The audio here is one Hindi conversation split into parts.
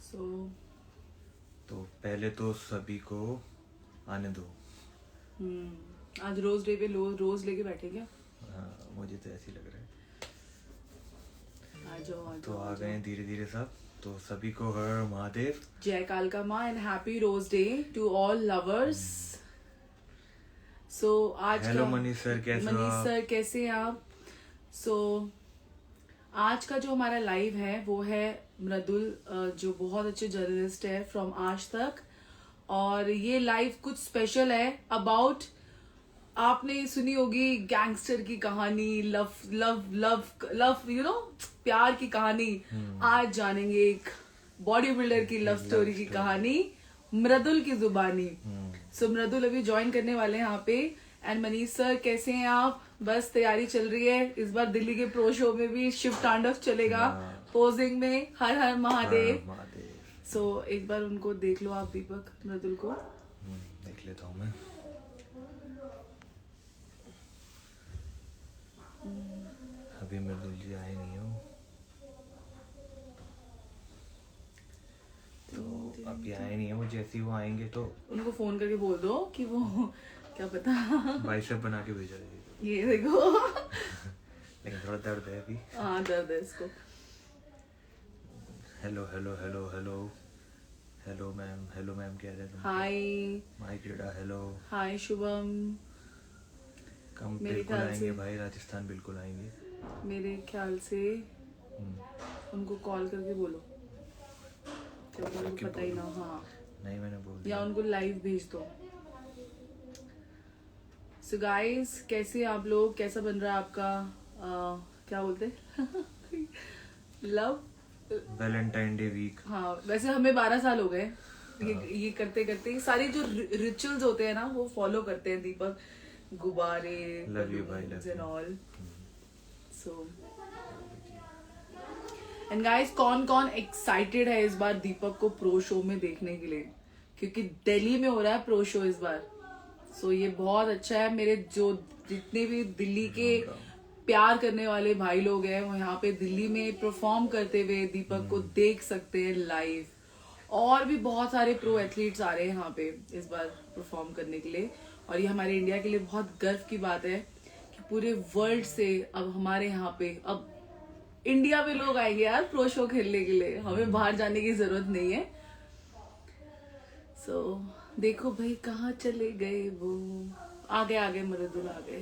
सो तो पहले तो सभी को आने दो। आज रोज डे पे रोज लेके बैठे क्या? हाँ, मुझे तो ऐसे ही लग रहा है। आ जाओ आ तो जाओ आ आ गए जाओ। हैं धीरे धीरे सब। तो सभी को हर महादेव। जय कालका माँ and happy rose day to all lovers. So आज हेलो का मनीष सर, कैसे हो मनीष आप? सर कैसे हैं आप? सो आज का जो हमारा लाइव है वो है मृदुल, जो बहुत अच्छे जर्नलिस्ट है फ्रॉम आज तक। और ये लाइव कुछ स्पेशल है अबाउट, आपने सुनी होगी गैंगस्टर की कहानी, लव लव लव लव प्यार की कहानी। आज जानेंगे एक बॉडी बिल्डर की लव स्टोरी की कहानी मृदुल की जुबानी। सो मृदुल अभी ज्वाइन करने वाले हैं यहाँ पे। एंड मनीष सर कैसे हैं आप? बस तैयारी चल रही है, इस बार दिल्ली के प्रो शो में भी शिव तांडव चलेगा पोजिंग में। हर हर हर महादेव। महादेव। सो एक बार उनको देख लो आप, दीपक मृदुल को। देख लेता हूँ मैं। अभी मृदुल जी आए नहीं हो, तो अभी आए नहीं हो। जैसे ही वो आएंगे तो उनको फोन करके बोल दो कि वो क्या पता बाइसेप बना के भेजा जाएगा। ये देखो लेकिन थोड़ा दर्द है अभी। हाँ दर्द है इसको। Hello hello hello hello hello ma'am, hello ma'am कह रहे थे। हाय माई क्रीडा, हेलो। हाय शुभम। कम मेरे बिल्कुल ख्याल आएंगे से भाई, राजस्थान बिल्कुल आएंगे। मेरे ख्याल से उनको कॉल करके बोलो जब कॉल उनको करके पता ही ना बोलो। हो। हाँ, नहीं, मैंने बोल या दिया। उनको लाइव भेज दो। सो गाइस कैसे आप लोग, कैसा बन रहा है आपका क्या बोलते लव? Valentine day week. हाँ वैसे हमें 12 साल हो गए ये करते करते। सारे जो रिचुअल्स होते हैं ना वो फॉलो करते हैं दीपक, गुब्बारे, लव यू भाई, balloons love and you. All. So and guys कौन कौन एक्साइटेड है इस बार दीपक को प्रो शो में देखने के लिए? क्योंकि दिल्ली में हो रहा है प्रो शो इस बार। सो ये बहुत अच्छा है। मेरे जो जितने भी दिल्ली के राम राम। प्यार करने वाले भाई लोग हैं वो यहाँ पे दिल्ली में परफॉर्म करते हुए दीपक को देख सकते हैं लाइव। और भी बहुत सारे प्रो एथलीट्स आ रहे हैं यहाँ पे इस बार परफॉर्म करने के लिए। और ये हमारे इंडिया के लिए बहुत गर्व की बात है कि पूरे वर्ल्ड से अब हमारे यहाँ पे अब इंडिया में लोग आएंगे यार प्रो शो खेलने के लिए। हमें बाहर जाने की जरूरत नहीं है। सो देखो भाई कहाँ चले गए वो। आगे मृदुल आ गए।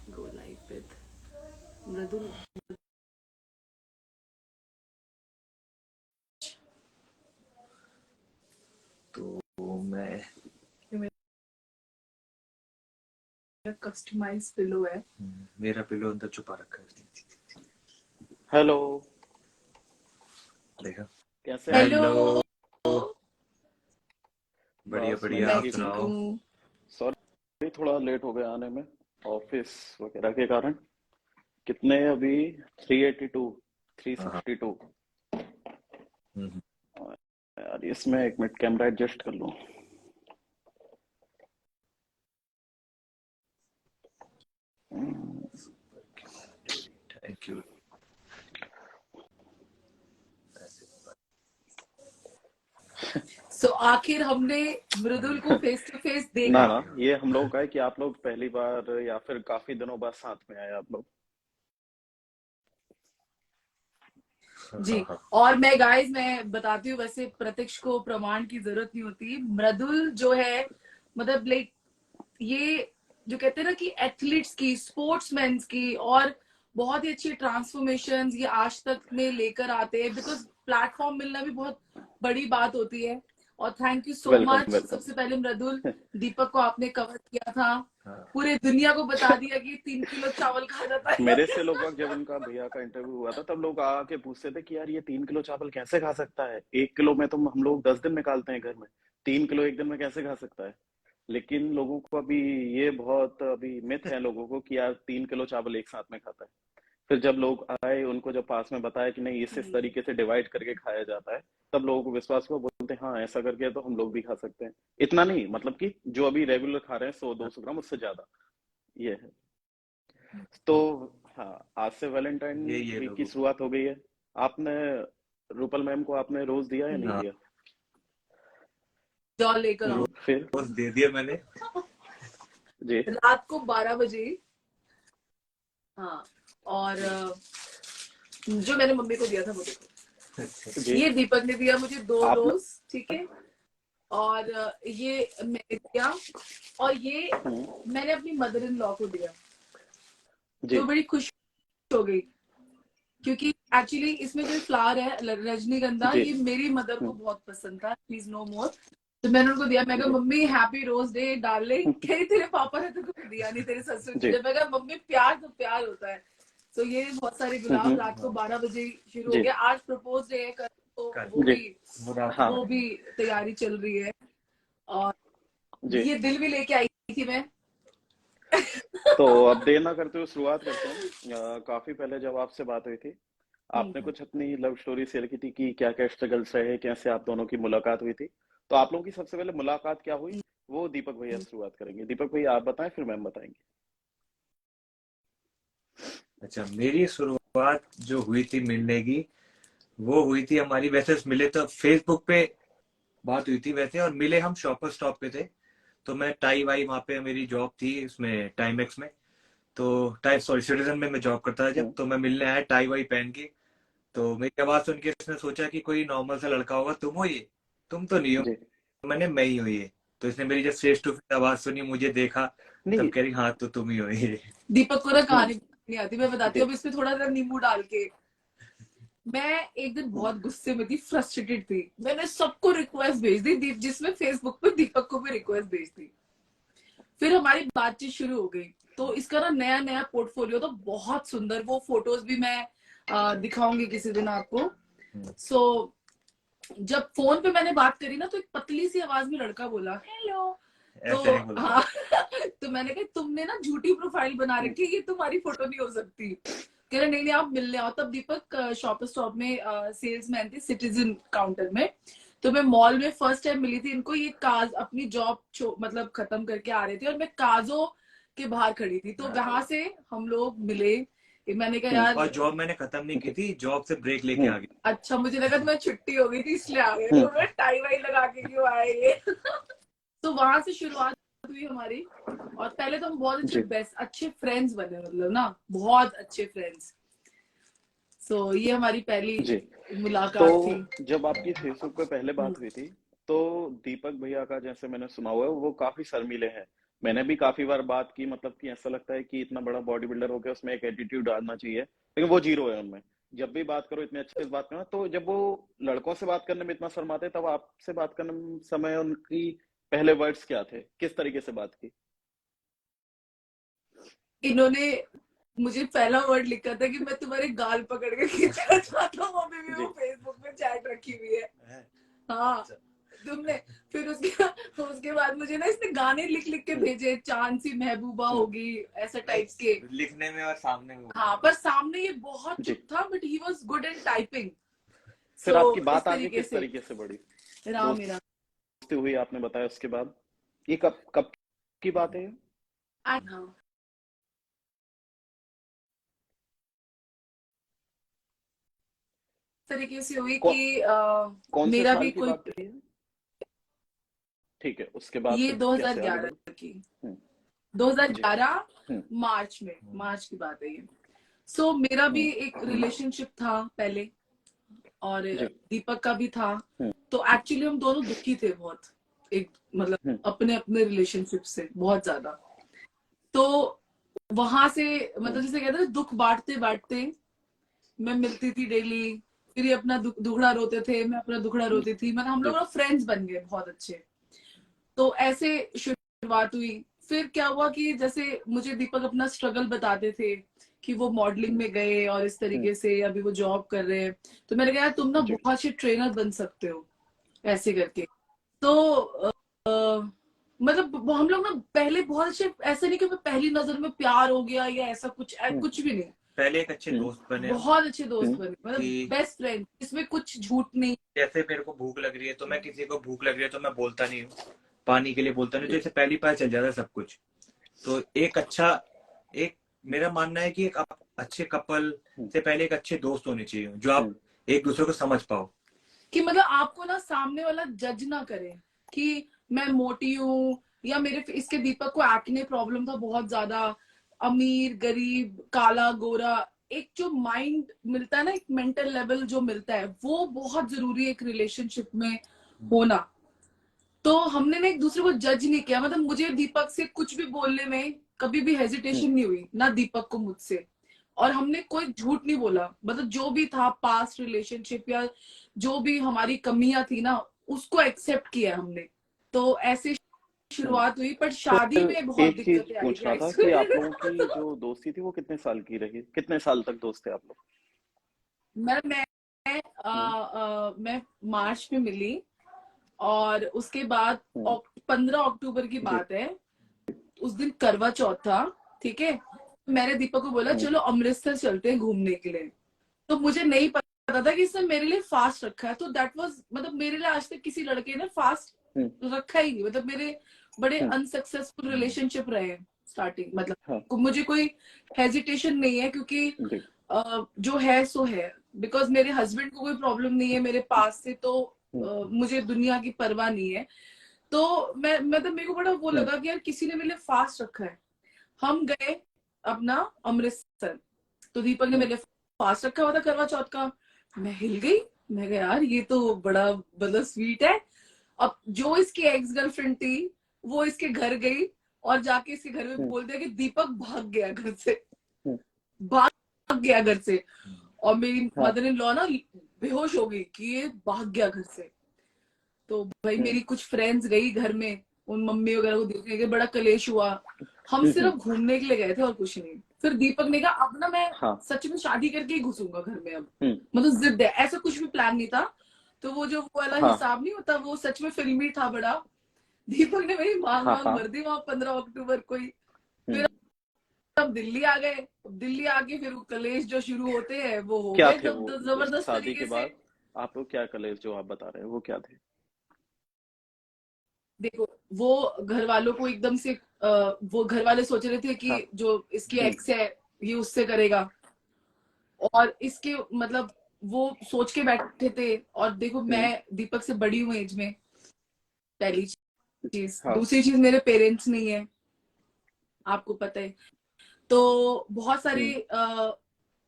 गो लाइव विद मृदुल। तो मैं कस्टमाइज पिलो है। मेरा पिलो अंदर छुपा रखा है। हेलो, देखा? कैसे हैं? हेलो। हेलो। बढ़िया बस बढ़िया, मैं मैं आप ठीक हूँ। ठीक सुनाओ। हूँ। सॉरी, थोड़ा लेट हो गया आने में, ऑफिस वगैरह के कारण। कितने अभी? 382, हाँ। 362। हम्म, यार इसमें एक मिनट कैमरा एडजस्ट कर लूँ। Thank you. सो आखिर हमने मृदुल को फेस टू फेस ना देखा। ना, ये हम लोग का है कि आप लोग पहली बार या फिर काफी दिनों बाद साथ में आए आप लोग। जी। और मैं गाइस मैं बताती हूँ, वैसे प्रत्यक्ष को प्रमाण की जरूरत नहीं होती। मृदुल जो है मतलब लाइक ये जो कहते हैं ना कि एथलीट्स की, स्पोर्ट्समैन की और बहुत ही अच्छी ट्रांसफॉर्मेशन ये आज तक में लेकर आते हैं। बिकॉज प्लेटफॉर्म मिलना भी बहुत बड़ी बात होती है। और thank you so welcome much. Welcome. सबसे पहले मृदुल, दीपक को आपने कवर किया था, हाँ। पूरे दुनिया को बता दिया कि 3 किलो चावल खा जाता है। मेरे से लोग जब उनका भैया का इंटरव्यू हुआ था तब लोग आके पूछते थे कि यार ये 3 किलो चावल कैसे खा सकता है? 1 किलो में तो हम लोग 10 दिन निकालते हैं घर में, 3 किलो एक दिन में कैसे खा सकता है? लेकिन लोगों को अभी ये बहुत अभी मिथ है लोगों को कि यार 3 किलो चावल एक साथ में खाता है। फिर जब लोग आए उनको जब पास में बताया कि नहीं इस तरीके से डिवाइड करके खाया जाता है, तब लोगों को विश्वास हुआ, बोलते हैं हाँ ऐसा करके तो हम लोग भी खा सकते हैं। इतना नहीं, मतलब कि जो अभी रेगुलर खा रहे हैं 100-200 ग्राम, उससे ज्यादा। ये है। तो हाँ, आज से वैलेंटाइन ये वीक की लोगों को। शुरुआत हो गई है। आपने रूपल मैम को आपने रोज दिया या नहीं हाँ, दिया? जॉल लेकर आओ फिर रोज दे दिया मैंने। जी रात को 12 बजे। हाँ। और जो मैंने मम्मी को दिया था वो देखो, जी ये दीपक ने दिया मुझे 2 आपने रोज, ठीक है। और ये मैंने दिया, और ये मैंने अपनी मदर इन लॉ को दिया। जी तो बड़ी खुश हो गई, क्योंकि एक्चुअली इसमें जो फ्लावर है रजनीगंधा, जी ये मेरी मदर को बहुत पसंद था, प्लीज नो मोर। तो मैंने उनको दिया, मैं कहा जी mummy happy rose day darling. कही तेरे पापा ने तो कुछ दिया नहीं, तेरे ससुर जी जी ने। मैं कहा मम्मी प्यार तो प्यार होता है। तो ये बहुत सारे गुलाब रात को 12 बजे शुरू हो जी गया। आज प्रपोज डे है, कल तो कल जी हाँ वो भी तैयारी चल रही है। और जी। ये दिल भी लेके आई थी मैं। तो अब देर ना करते हुए शुरुआत करते हैं। काफी पहले जब आपसे बात हुई थी, आपने कुछ अपनी लव स्टोरी शेयर की थी कि क्या क्या स्ट्रगल्स रहे, कैसे आप दोनों की मुलाकात हुई थी। तो आप लोगों की सबसे पहले मुलाकात क्या हुई, वो दीपक भैया से शुरुआत करेंगे। दीपक भैया आप बताएं, फिर मैम बताएंगे। अच्छा, मेरी शुरुआत जो हुई थी मिलने की, वो हुई थी हमारी, वैसे मिले तो फेसबुक पे बात हुई थी वैसे, और मिले हम शॉपर स्टॉप पे थे। तो मैं टाई वाई, वहाँ पे मेरी जॉब थी इसमें टाइमेक्स में, तो टाइम सॉरी सिटीजन में मैं जॉब करता था जब, हम्म, तो मैं मिलने आया टाई वाई पहन के। तो मेरी आवाज सुन के उसने सोचा कि कोई नॉर्मल सा लड़का होगा, तुम हो ये? तुम तो नहीं हो। जी मैंने मैं ही हूँ ये। तो इसने मेरी जब फेस टू फेस आवाज सुनी, मुझे देखा, तब नहीं कह रही हाँ तो तुम ही हो ये। दीपक को ना कहानी नहीं आती, मैं बताती जी हूँ अब इसमें थोड़ा सा नींबू डाल के। मैं एक दिन बहुत गुस्से में थी, फ्रस्ट्रेटेड थी, मैंने सबको रिक्वेस्ट भेज दी, जिसमें फेसबुक पे दीपक को भी रिक्वेस्ट भेज दी। फिर हमारी बातचीत शुरू हो गई। तो इसका ना नया नया पोर्टफोलियो तो बहुत सुंदर, वो फोटोज भी मैं दिखाऊंगी किसी दिन आपको। सो जब फोन पे मैंने बात करी ना, तो एक पतली सी आवाज में लड़का बोला हेलो। तो ऐसे नहीं बोलते। हाँ तो मैंने कहा तुमने ना झूठी प्रोफाइल बना रखी है, ये तुम्हारी फोटो नहीं हो सकती। कह रहे नहीं नहीं आप मिलने आओ। तब दीपक शॉपर स्टॉप में सेल्समैन थे, सिटीजन काउंटर में। तो मैं मॉल में फर्स्ट टाइम मिली थी इनको। ये काज अपनी जॉब मतलब खत्म करके आ रहे थे, और मैं काजो के बाहर खड़ी थी, तो वहां से हम लोग मिले। मैंने कहा और यार, जॉब मैंने खत्म नहीं की थी, जॉब से ब्रेक लेके हम्म आ गया। अच्छा मुझे लगा तुम्हें छुट्टी हो गई थी इसलिए आ गए, हम्म तो मैं टाई वाई लगा के क्यों आए ये। तो वहां से शुरुआत हुई हमारी। और पहले तो हम बहुत अच्छे जी बेस्ट अच्छे फ्रेंड्स बने, मतलब ना बहुत अच्छे फ्रेंड्स। सो ये हमारी पहली जी। तो मुलाकात थी। जब आपकी फेसबुक पे पहले बात हुई थी, तो दीपक भैया का, जैसे मैंने सुना हुआ है, वो काफी शर्मीले हैं। मैंने भी काफी बार बात की, मतलब कि ऐसा लगता है कि इतना बड़ा बॉडी बिल्डर हो गया, उसमें एक एटीट्यूड आना चाहिए, लेकिन वो जीरो है उनमें। जब भी बात करो इतने अच्छे से बात करना, तो जब वो लड़कों से बात करने में इतना शर्माते, तब आपसे बात करने में समय उनकी पहले वर्ड्स क्या थे, किस तरीके से बात की? इन्होंने मुझे पहला वर्ड लिखा था कि मैं तुम्हारे गाल पकड़ के खींचना चाहता हूँ, अभी भी जी वो फेसबुक पे चैट रखी हुई है। हाँ अच्छा। तुमने। फिर उसके बाद मुझे ना इसने गाने लिख लिख के हम्म, भेजे, चांद सी महबूबा हम्म, होगी, ऐसा टाइप्स के। लिखने में और सामने में। हाँ पर सामने ये बहुत जी। चुप था, but he was good in typing. फिर सो आपकी इस बात आगे तरीके किस से तरीके से बढ़ी? राम मेरा। दोस्ती हुई आपने बताया, उसके बाद ये कब कब की बात है ये? हाँ इस तरीके से हुई कौ, कि कौन से मेरा साल भी की कोई, बात थी ये? ठीक है, उसके बाद ये फिर कैसे आगे 2011 बढ़े? की, हम्म, जी 2011 हम्म, मार्च में, मार्च की बात है ये। सो मेरा भी एक हम्म, रिलेशनशिप था पहले, और जी दीपक का भी था। हम्म, तो एक्चुअली हम दोनों दुखी थे बहुत, एक मतलब हम्म, अपने अपने रिलेशनशिप से बहुत ज्यादा। तो वहां से मतलब हम्म, जैसे कहते हैं दुख बांटते बांटते मैं मिलती थी डेली। फिर ये अपना दुखड़ा रोते थे, मैं अपना दुखड़ा रोती थी, मतलब हम जी लोग ना फ्रेंड्स बन गए बहुत अच्छे। तो ऐसे शुरुआत हुई। फिर क्या हुआ कि जैसे मुझे दीपक अपना स्ट्रगल बताते थे कि वो मॉडलिंग में गए और इस हम्म, तरीके से अभी वो जॉब कर रहे हैं। तो मैंने कहा यार तुम ना जी बहुत अच्छे ट्रेनर बन सकते हो ऐसे करके। तो मतलब हम लोग ना पहले बहुत अच्छे, ऐसे नहीं कि मैं पहली नजर में प्यार हो गया या ऐसा कुछ, हम्म, कुछ भी नहीं। पहले एक अच्छे हम्म, दोस्त बने हम, बहुत अच्छे दोस्त हम्म, बने, कि मतलब बेस्ट फ्रेंड, इसमें कुछ झूठ नहीं। जैसे मेरे को भूख लग रही है, तो मैं किसी को भूख लग रही है तो मैं बोलता नहीं हूँ, पानी के लिए बोलता नहीं, तो जी इसे पहली बार चल जाता है सब कुछ। तो एक अच्छा, एक मेरा मानना है कि एक अच्छे कपल हम्म, से पहले एक अच्छे दोस्त होने चाहिए, जो आप हम्म, एक दूसरे को समझ पाओ। कि मतलब आपको ना सामने वाला जज ना करे कि मैं मोटी हूँ, या मेरे इसके दीपक को एक्ने प्रॉब्लम था बहुत ज्यादा, अमीर गरीब काला गोरा, एक जो माइंड मिलता है ना, एक मेंटल लेवल जो मिलता है, वो बहुत जरूरी है एक रिलेशनशिप में होना। तो हमने ना एक दूसरे को जज नहीं किया, मतलब मुझे दीपक से कुछ भी बोलने में कभी भी हेजिटेशन नहीं हुई, ना दीपक को मुझसे। और हमने कोई झूठ नहीं बोला, मतलब जो भी था पास्ट रिलेशनशिप या जो भी हमारी कमियां थी ना, उसको एक्सेप्ट किया हमने। तो ऐसे शुरुआत हुई, पर तो शादी में बहुत एक चीज दिक्कतें आई पूछना था गाइस। कि आप लोगों की जो दोस्ती थी वो कितने साल की रही, कितने साल तक दोस्त थे आप लोग? हम्म, मैं मार्च में मिली, और उसके बाद हम्म, 15 अक्टूबर की जी, बात है, उस दिन करवा चौथ था, ठीक है। मैंने दीपक को बोला हम्म, चलो अमृतसर चलते हैं घूमने के लिए। तो मुझे नहीं पता था कि इसने मेरे लिए फास्ट रखा है, तो दैट वाज, मतलब मेरे लिए आज तक किसी लड़के ने फास्ट हम्म, रखा ही नहीं, मतलब मेरे बड़े हम्म, अनसक्सेसफुल रिलेशनशिप रहे हैं स्टार्टिंग, हाँ, मतलब मुझे कोई हेजिटेशन नहीं है, क्योंकि जी, जो है सो है। बिकॉज मेरे हस्बैंड को कोई प्रॉब्लम नहीं है मेरे पास से, तो हम्म, मुझे दुनिया की परवाह नहीं है। तो मैं मतलब मेरे को बड़ा वो हम्म, लगा कि यार किसी ने मेरे लिए फास्ट रखा है। हम गए अपना अमृतसर, तो दीपक ने हम्म, मेरे लिए फास्ट रखा हुआ था करवा चौथ का। मैं हिल गई, मैं कहा यार ये तो बड़ा मतलब स्वीट है। अब जो इसकी एक्स गर्लफ्रेंड थी, वो इसके घर गई और जाके इसके घर में हम्म, बोल दिया कि दीपक भाग गया घर से, हम्म, भाग गया घर से। और मेरी हाँ, मदर इन लॉ ना बेहोश हो गई कि ये भाग गया घर से। तो भाई हम्म, मेरी कुछ फ्रेंड्स गई घर में उन मम्मी वगैरह को देखने के, बड़ा कलेश हुआ। हम सिर्फ घूमने के लिए गए थे और कुछ नहीं। फिर दीपक ने कहा अब ना मैं हाँ, सच में शादी करके ही घुसूंगा घर में अब, हम्म, मतलब जिद है, ऐसा कुछ भी प्लान नहीं था। तो वो जो वो वाला हाँ, हिसाब नहीं होता, वो सच में फिल्मी था बड़ा। दीपक ने मेरी मांग हाँ, वांग हाँ, भर दी वहां 15 अक्टूबर को ही। हम्म। फिर अब दिल्ली आ गए। दिल्ली आके फिर वो कलेश जो शुरू होते हैं वो हो क्या गए थे वो उस जबरदस्त शादी के तरीके से। बाद? आप लोग क्या कलेश जो आप बता रहे हैं वो क्या थे? देखो, वो घर वालों को एकदम से वो घर वाले सोच रहे थे कि हाँ, जो इसकी हम्म, एक्स है ये उससे करेगा, और इसके मतलब वो सोच के बैठे थे। और देखो हम्म, मैं दीपक से बड़ी हूँ एज में, पहली चीज। हाँ, दूसरी चीज मेरे पेरेंट्स नहीं है, आपको पता है। तो बहुत सारे हम्म, हाँ,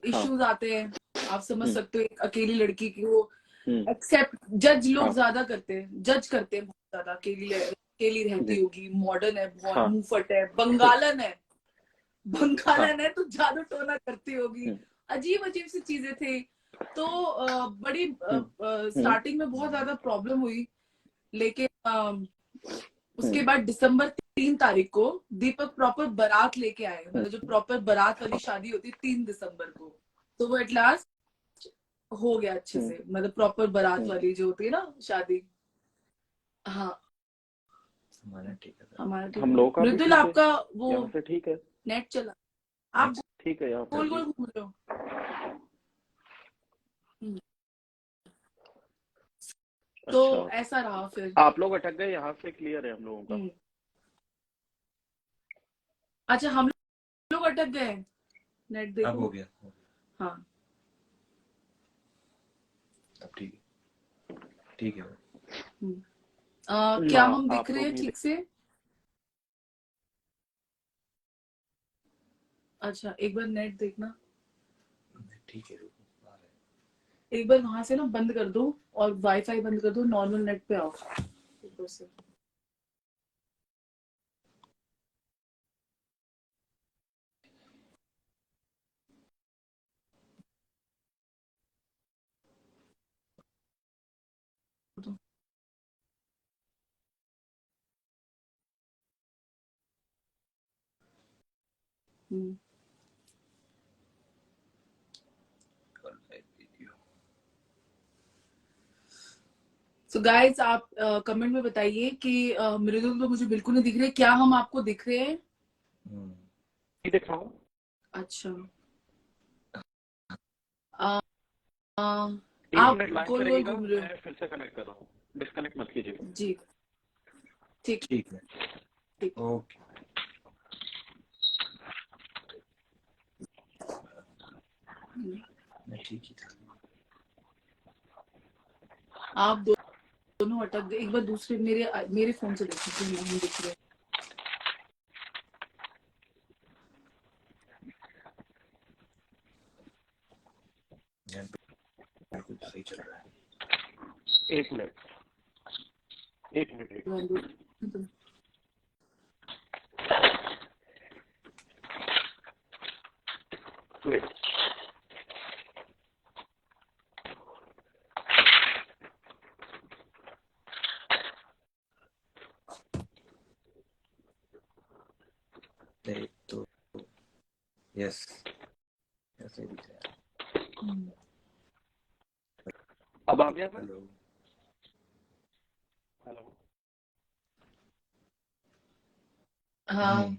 इश्यूज आते हैं, आप समझ हम्म, सकते हो एक अकेली लड़की की वो हम्म, एक्सेप्ट, जज लोग हाँ, ज्यादा करते हैं, जज करते हैं बहुत ज्यादा। अकेली रहती जी, होगी, मॉडर्न है बहुत, हाँ, मुंहफट है, बंगालन है, हाँ, बंगालन है तो जादू टोना करती होगी। हम्म, अजीब अजीब सी चीजें थी। तो बड़ी हम्म, हम्म, स्टार्टिंग में बहुत ज्यादा प्रॉब्लम हुई। लेकिन हम्म, उसके बाद दिसंबर 3 तारीख को दीपक प्रॉपर बारात लेके आए, हम्म, मतलब जो प्रॉपर बारात वाली हाँ, शादी होती है 3 दिसंबर को। तो वो एट लास्ट हो गया अच्छे हम्म, से, मतलब प्रॉपर बारात हम्म, वाली जो होती है ना शादी। हाँ, हमारा ठीक है। हमारा ठीक हम है। लोगों का भी मृदुल ठीक है, आपका वो यहाँ से ठीक है, नेट चला, आप नेक्स्ट। ठीक है यहाँ पे गोल भी। गोल घूम रहे हो। हम्म, तो अच्छा, ऐसा रहा फिर। आप लोग अटक गए, यहाँ से क्लियर है हम लोगों का। हम्म, अच्छा हम लोग अटक गए, नेट अब देखो। हो गया। हाँ, अब ठीक है, ठीक है। हम्म, ना, क्या हम दिख आप रहे लोग हैं नहीं ठीक से? अच्छा एक बार नेट देखना, ठीक है, रुको, आ रहा एक बार वहां से ना बंद कर दो और वाईफाई बंद कर दो, नॉर्मल नेट पे आओ ऊपर से। हम्म, है वीडियो। सो गाइस आप कमेंट में बताइए कि मृदुल तो मुझे बिल्कुल नहीं दिख रहे, क्या हम आपको दिख रहे हैं? नहीं दिख रहा हूँ। अच्छा, अ, अ, एक आप मिनट लाइन पे गोल गोल रहिएगा, घूम रहे हो। मैं फिर से कनेक्ट कर रहा हूँ, डिस्कनेक्ट मत कीजिएगा। जी, ठीक ठीक है, ठीक। ओके। हम्म, मैं ठीक ही था। आप दोनों अटक गए। एक बार दूसरे मेरे मेरे फोन से देखो नहीं दिख रहे। बिल्कुल सही चल रहा है। एक मिनट वेट। एक तो यस ऐसे दिख रहा है। अब आ गया ना? Hello hello. हाँ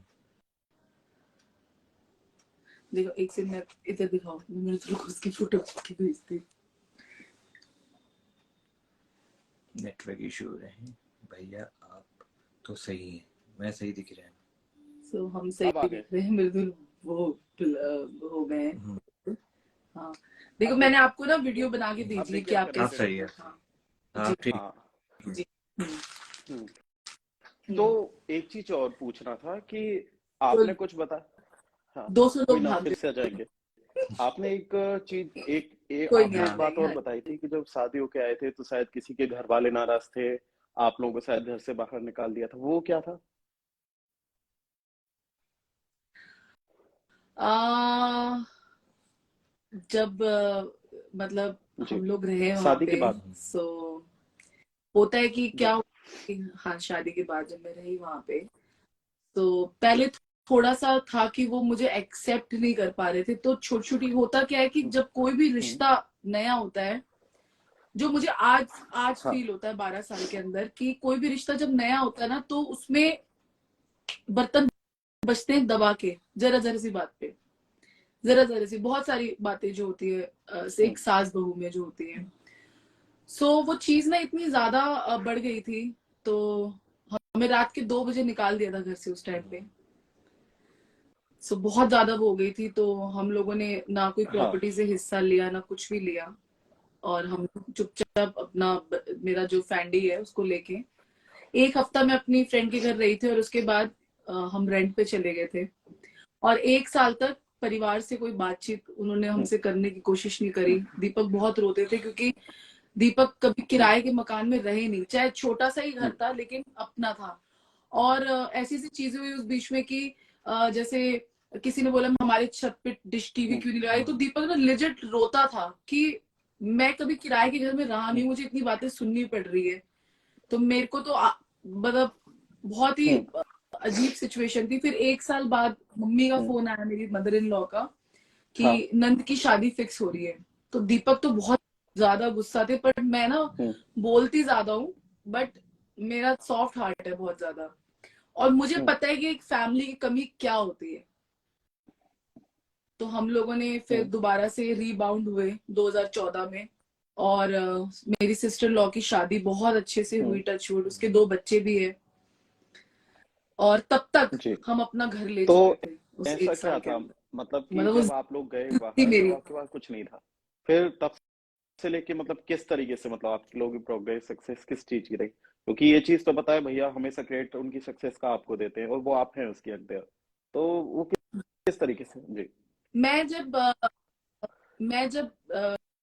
देखो, एक से मैं इधर दिखाओ, मैंने तुमको उसकी फोटो की भेजती। नेटवर्क इशू हो रहे हैं भैया। आप तो सही है, मैं सही दिख रहा हूँ। सो हम सही अब आ दिख गए। रहे हैं, मृदुल वो हो गए हैं। हम्म, हाँ देखो, अब मैंने देखिए, आपको ना वीडियो बना के अब भेजी है कि देखिए आप आप आप कैसे। कनेक्टेड सही है। हैं। हाँ जी आप ठीक हाँ। जी। हम्म, हम्म। तो हम्म। एक चीज और पूछना था कि तो आपने कुछ बता। हाँ, 200 कोई लोग ना, भाग फिर से आ गए। जाएंगे। आपने एक चीज कोई नहीं, आपने आ एक बात जाएंगे और आ बताई जाएंगे। थी कि जब शादी होके आए थे तो शायद किसी के घर वाले नाराज थे, आप लोगों को शायद घर से बाहर निकाल दिया था, वो क्या था? आ, जब मतलब जी। हम लोग रहे वहां शादी पे, के बाद। सो होता है कि क्या जब। हुआ कि हाँ, शादी के बाद जब मैं रही वहां पे, तो पहले थोड़ा सा था कि वो मुझे एक्सेप्ट नहीं कर पा रहे थे। तो छोटी छोटी होता क्या है कि जब कोई भी हम्म। रिश्ता नया होता है, जो मुझे आज आज हाँ। फील होता है 12 साल के अंदर, कि कोई भी रिश्ता जब नया होता है ना, तो उसमें बर्तन बजते हैं दबा के, जरा जरा सी बात पे, जरा जरा सी बहुत सारी बातें जो होती है हम्म। एक सास बहू में जो होती है। सो वो चीज ना इतनी ज्यादा बढ़ गई थी। तो हमें रात के 2 बजे निकाल दिया था घर से उस टाइम पे। सो बहुत ज्यादा वो हो गई थी। तो हम लोगों ने ना कोई हाँ। प्रॉपर्टी से हिस्सा लिया, ना कुछ भी लिया। और हम चुपचाप अपना मेरा जो फैंडी है उसको लेके 1 हफ्ता मैं अपनी फ्रेंड के घर रही थी, और उसके बाद हम रेंट पे चले गए थे। और 1 साल तक परिवार से कोई बातचीत उन्होंने हम्म। हमसे करने की कोशिश नहीं करी। हम्म। दीपक बहुत रोते थे, क्योंकि दीपक कभी हम्म। किराए के मकान में रहे नहीं, चाहे छोटा सा ही घर हम्म। था लेकिन अपना था। और ऐसी ऐसी चीजें हुई उस बीच में कि जैसे किसी ने बोला हमारे छत पे डिश टीवी हम्म। क्यों नहीं लगाई, तो दीपक ना लेजिट रोता था कि मैं कभी किराए के घर में रहा नहीं, मुझे इतनी बातें सुननी पड़ रही है। तो मेरे को तो मतलब बहुत ही हम्म। अजीब सिचुएशन थी। फिर 1 साल बाद मम्मी का हम्म। फोन आया, मेरी मदर इन लॉ का, हाँ। कि नंद की शादी फिक्स हो रही है। तो दीपक तो बहुत ज्यादा गुस्सा थे, पर मैं ना हम्म। बोलती ज्यादा हूँ, बट मेरा सॉफ्ट हार्ट है बहुत ज्यादा। और मुझे हम्म। पता है कि एक फैमिली की कमी क्या होती है। तो हम लोगों ने फिर हम्म। दोबारा से रीबाउंड हुए 2014 में। और मेरी सिस्टर लॉ की शादी बहुत अच्छे से हम्म। हुई, टचवुड, उसके 2 बच्चे भी है। और तब तक जी। हम अपना घर ले तो चुके थे उस ऐसा 1 साल क्या के था, अंदर। मतलब कि मतलब वो जब आप लोग गए थी बाहर तब मेरी। आपके पास कुछ नहीं था, फिर तब से लेके मतलब किस तरीके से, मतलब आप लोगों की प्रोग्रेस सक्सेस किस चीज की रही? क्योंकि ये चीज तो पता है भैया, हमेशा क्रेडिट उनकी सक्सेस का आपको देते हैं और वो आप हैं उसके अंदर। तो वो किस तरीके से? जी। मैं जब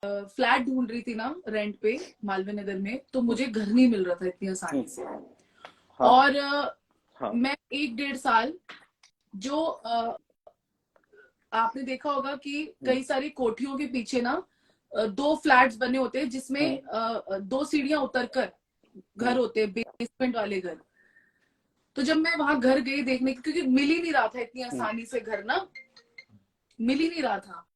फ्लैट ढूंढ रही थी ना रेंट पे मालवीय नगर में, तो हम्म। मुझे घर नहीं मिल रहा था इतनी आसानी से। हम्म। हाँ। और हाँ। मैं 1 डेढ़ साल जो आपने देखा होगा कि हम्म। कई सारी कोठियों के पीछे ना 2 फ्लैट्स बने होते हैं, हम्म। जिसमें 2 सीढ़ियां उतरकर घर हम्म। होते हैं, बेसमेंट वाले घर। तो जब मैं वहां घर गई देखने, क्योंकि मिल ही नहीं रहा था इतनी हम्म। आसानी से घर ना, मिल ही नहीं रहा था।